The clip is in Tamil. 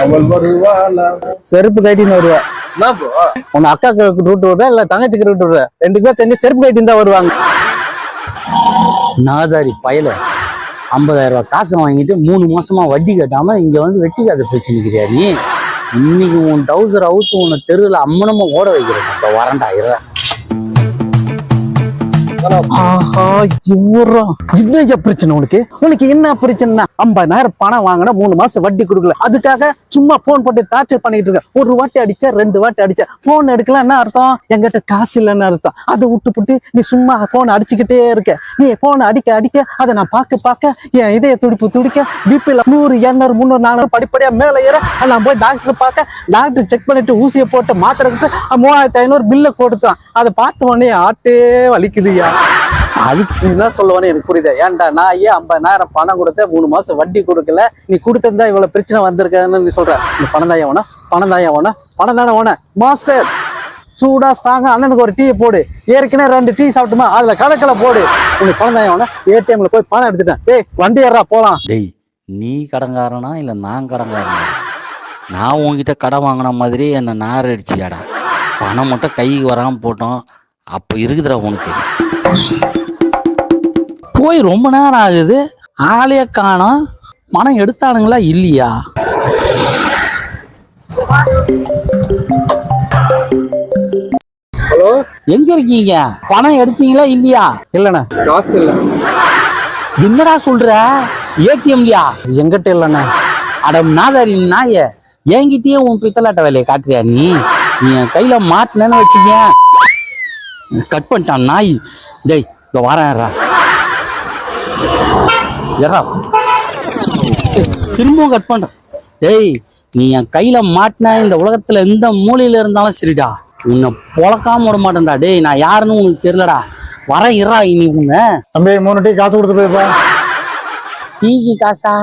அவள் வருவாளா? செருப்பு கைட்டின்னு வருவா. என்ன ப்ரோ? உங்க அக்காக்கு ரூட் விடுற இல்ல தங்கச்சிக்கு ரூட் விடுற, 2 பேர் தெரிஞ்சு செருப்பு கைட்டின்னு தான் வருவாங்க. நாதாரி பயல 50,000 ரூபாய் காசு வாங்கிட்டு 3 மாசமா வட்டி கட்டாம இங்க வந்து வெட்டி காதை பேசிக்கிறியா நீ? இன்னைக்கு உன் டவுசர் அவுத்து உன்னை தெருவில் அம்மனமா ஓட வைக்கிறேன். அப்ப வரண்டா இருறா. ஆஹா இவரா என்ன பிரச்சனை உனக்கு? உனக்கு என்ன பிரச்சனை? 50,000 பணம் வாங்கினா 3 மாசம் வட்டி கொடுக்கல, அதுக்காக சும்மா போன் போட்டு டார்ச்சர் பண்ணிட்டு இருக்க. 1 வாட்டி அடிச்சா 2 வாட்டி அடிச்சா போன் எடுக்கலாம் என்ன அர்த்தம்? என்கிட்ட காசு இல்லைன்னு அர்த்தம். அதை விட்டு நீ சும்மா போன் அடிச்சுக்கிட்டே இருக்க. நீ போன் அடிக்க அடிக்க அதை நான் பார்க்க என் இதய துடிக்க பிபில 100 200 300 400 படிப்படியா மேல ஏற. நான் போய் டாக்டர் பார்க்க, டாக்டர் செக் பண்ணிட்டு ஊசியை போட்டு மாத்திரை கொடுத்து 3500 பில்ல கொடுத்தான். அதை பார்த்த உடனே ஆட்டே வலிக்குதுயா. அதுக்கு நீ என்ன சொல்லுவானு எனக்கு புரியுது. ஏன்டா நான் 50,000 பணம் கொடுத்த 3 மாசம் வட்டி கொடுக்கல, நீ கொடுத்தா இவ்வளவு பிரச்சனை வந்திருக்கன்னு நீ சொல்ற. இந்த பணம் தானே ஓன மாஸ்டர் சூடா ஸ்ட்ராங்கா அண்ணனுக்கு ஒரு டீ போடு. ஏற்கனவே 2 டீ சாப்பிட்டுமா, அதுல கலக்கல போடு. உனக்கு பணம் தானே ஏடிஎம்ல போய் பணம் எடுத்துட்டேன். ஏய் வண்டி ஏறா போலாம். டேய் நீ கடங்காரனா இல்ல நான் கடங்காரனா? நான் உன்கிட்ட கடன் வாங்கின மாதிரி என்ன நார் அடிச்சியாடா. பணம் மட்டும் கைக்கு வராம போட்டோம், அப்ப இருக்குதுடா உனக்கு. போய் ரொம்ப நேரம் ஆகுது, ஆளைய காணோம். பணம் எடுத்தானுங்களா இல்லையா? ஹலோ, எங்க இருக்கீங்க? பணம் எடுத்தீங்களா இல்லையா? இல்லண்ணா காசு இல்ல. என்னடா சொல்ற? ஏடிஎம்லையா? எங்கிட்ட இல்லண்ணா. அட நாதாரி நாய, என்கிட்டயே உன் பித்தலாட்ட வேலையை காட்டுறியா நீ? நீ என் கையில மாட்டினேன்னு வச்சுக்க, கட் பண்ணிட்டான் நாய். டேய் இதோ வரேன்ரா. திரும்பவும் கட் பண்ற. டேய் நீ என் கையில மாட்டின இந்த உலகத்துல எந்த மூலையில இருந்தாலும் சரிடா, உன்னை பொழக்காம விட மாட்டேன்டா. டேய் நான் யாருன்னு உனக்கு தெரியலடா. வர இரா இனி உன்னை. தம்பி 3 டீ காசு கொடுத்து போயிருப்பா. டீக்கு காசா?